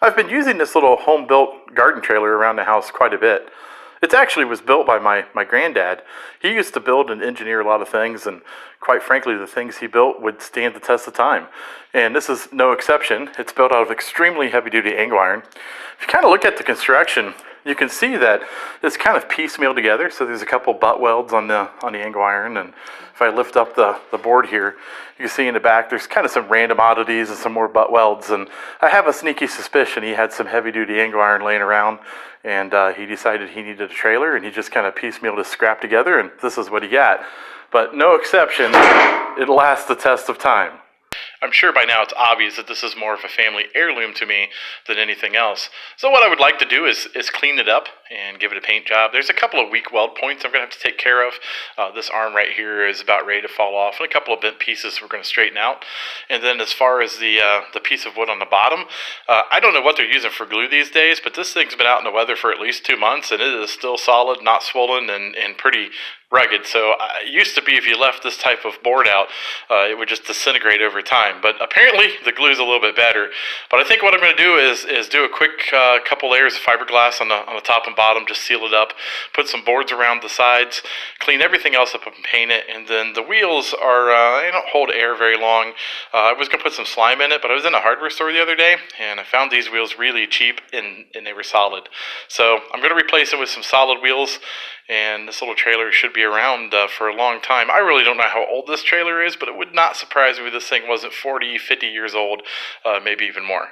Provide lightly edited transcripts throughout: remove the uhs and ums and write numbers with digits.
I've been using this little home-built garden trailer around the house quite a bit. It actually was built by my granddad. He used to build and engineer a lot of things, and quite frankly, the things he built would stand the test of time. And this is no exception. It's built out of extremely heavy-duty angle iron. If you kind of look at the construction, you can see that it's kind of piecemeal together. So there's a couple butt welds on the angle iron, and if I lift up the board here, you can see in the back there's kind of some random oddities and some more butt welds. And I have a sneaky suspicion he had some heavy-duty angle iron laying around, and he decided he needed a trailer, and he just kind of piecemealed his scrap together, and this is what he got. But no exception, it lasts the test of time. I'm sure by now it's obvious that this is more of a family heirloom to me than anything else. So what I would like to do is clean it up and give it a paint job. There's a couple of weak weld points I'm going to have to take care of. This arm right here is about ready to fall off, and a couple of bent pieces we're going to straighten out. And then as far as the piece of wood on the bottom, I don't know what they're using for glue these days, but this thing's been out in the weather for at least 2 months, and it is still solid, not swollen, and pretty rugged. So it used to be if you left this type of board out, it would just disintegrate over time. But apparently the glue's a little bit better. But I think what I'm going to do is do a quick couple layers of fiberglass on the top and bottom, just seal it up, put some boards around the sides, clean everything else up and paint it. And then the wheels are, they don't hold air very long. I was going to put some slime in it, but I was in a hardware store the other day, and I found these wheels really cheap, and they were solid. So I'm going to replace it with some solid wheels, and this little trailer should be around for a long time. I really don't know how old this trailer is, but it would not surprise me if this thing wasn't 40, 50 years old, maybe even more.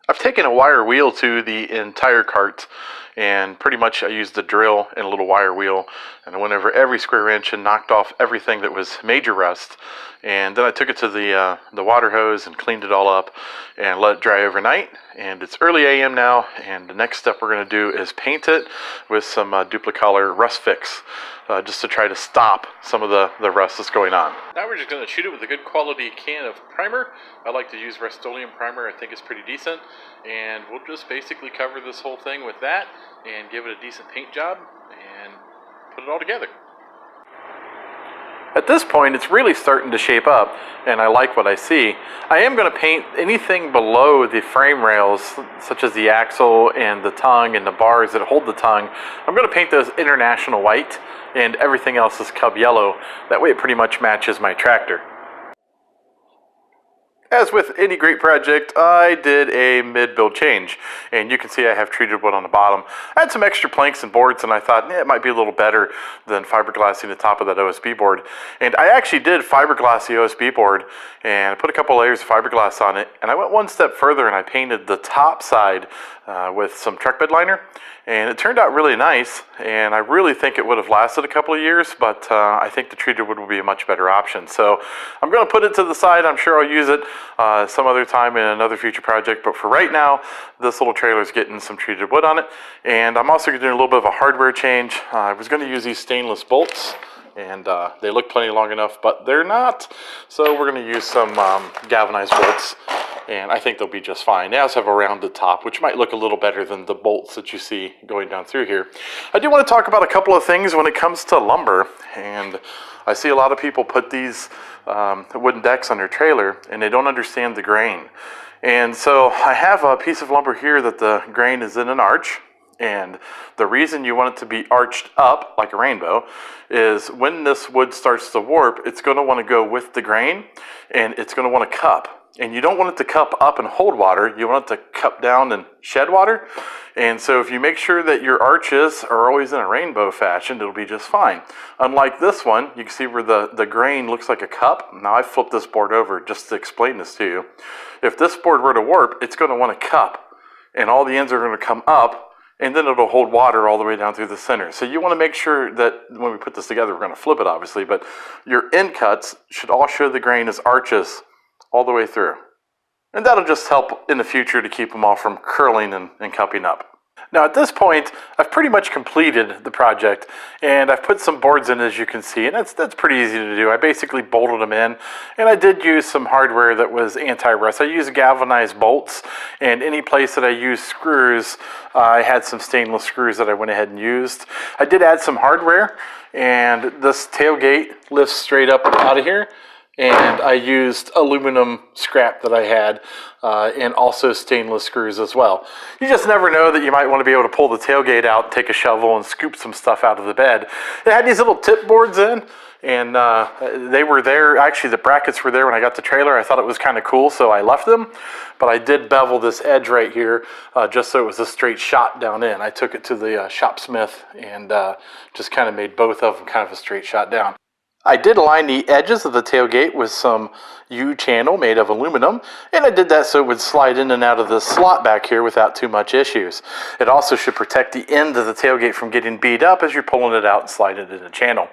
I've taken a wire wheel to the entire cart, and pretty much I used the drill and a little wire wheel, and I went over every square inch and knocked off everything that was major rust. And then I took it to the water hose and cleaned it all up and let it dry overnight. And it's early AM now, and the next step we're going to do is paint it with some Duplicolor Rust Fix, just to try to stop some of the rust that's going on. Now we're just going to shoot it with a good quality can of primer. I like to use Rust-Oleum primer. I think it's pretty decent. And we'll just basically cover this whole thing with that and give it a decent paint job and put it all together. At this point, it's really starting to shape up, and I like what I see. I am going to paint anything below the frame rails, such as the axle and the tongue and the bars that hold the tongue. I'm going to paint those international white, and everything else is cub yellow. That way it pretty much matches my tractor. As with any great project, I did a mid-build change, and you can see I have treated wood on the bottom. I had some extra planks and boards, and I thought it might be a little better than fiberglassing the top of that OSB board. And I actually did fiberglass the OSB board, and I put a couple layers of fiberglass on it, and I went one step further and I painted the top side with some truck bed liner, and it turned out really nice, and I really think it would have lasted a couple of years, but I think the treated wood would be a much better option. So I'm going to put it to the side. I'm sure I'll use it some other time in another future project, but for right now, this little trailer is getting some treated wood on it. And I'm also doing a little bit of a hardware change. I was going to use these stainless bolts, and they look plenty long enough, but they're not. So we're going to use some galvanized bolts, and I think they'll be just fine. They also have a rounded top, which might look a little better than the bolts that you see going down through here. I do want to talk about a couple of things when it comes to lumber, and I see a lot of people put these wooden decks on their trailer, and they don't understand the grain. And so I have a piece of lumber here that the grain is in an arch. And the reason you want it to be arched up like a rainbow is when this wood starts to warp, it's going to want to go with the grain, and it's going to want to cup. And you don't want it to cup up and hold water. You want it to cup down and shed water. And so if you make sure that your arches are always in a rainbow fashion, it'll be just fine. Unlike this one, you can see where the grain looks like a cup. Now I flipped this board over just to explain this to you. If this board were to warp, it's going to want to cup, and all the ends are going to come up, and then it'll hold water all the way down through the center. So you want to make sure that when we put this together, we're going to flip it obviously, but your end cuts should all show the grain as arches all the way through. And that'll just help in the future to keep them all from curling and cupping up. Now at this point, I've pretty much completed the project, and I've put some boards in, as you can see, and that's pretty easy to do. I basically bolted them in, and I did use some hardware that was anti-rust. I used galvanized bolts, and any place that I used screws, I had some stainless screws that I went ahead and used. I did add some hardware, and this tailgate lifts straight up out of here, and I used aluminum scrap that I had, and also stainless screws as well. You just never know that you might want to be able to pull the tailgate out, take a shovel, and scoop some stuff out of the bed. It had these little tip boards in, and they were there. Actually, the brackets were there when I got the trailer. I thought it was kind of cool, so I left them. But I did bevel this edge right here, just so it was a straight shot down in. I took it to the shopsmith and just kind of made both of them kind of a straight shot down. I did line the edges of the tailgate with some U-channel made of aluminum, and I did that so it would slide in and out of the slot back here without too much issues. It also should protect the end of the tailgate from getting beat up as you're pulling it out and sliding it in the channel.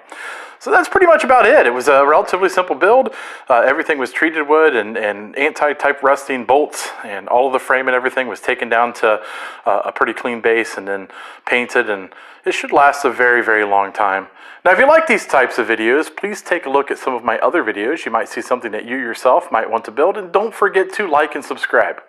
So that's pretty much about it. It was a relatively simple build. Everything was treated wood and anti-type rusting bolts, and all of the frame and everything was taken down to a pretty clean base and then painted, and it should last a very, very long time. Now, if you like these types of videos, please take a look at some of my other videos. You might see something that you yourself might want to build, and don't forget to like and subscribe.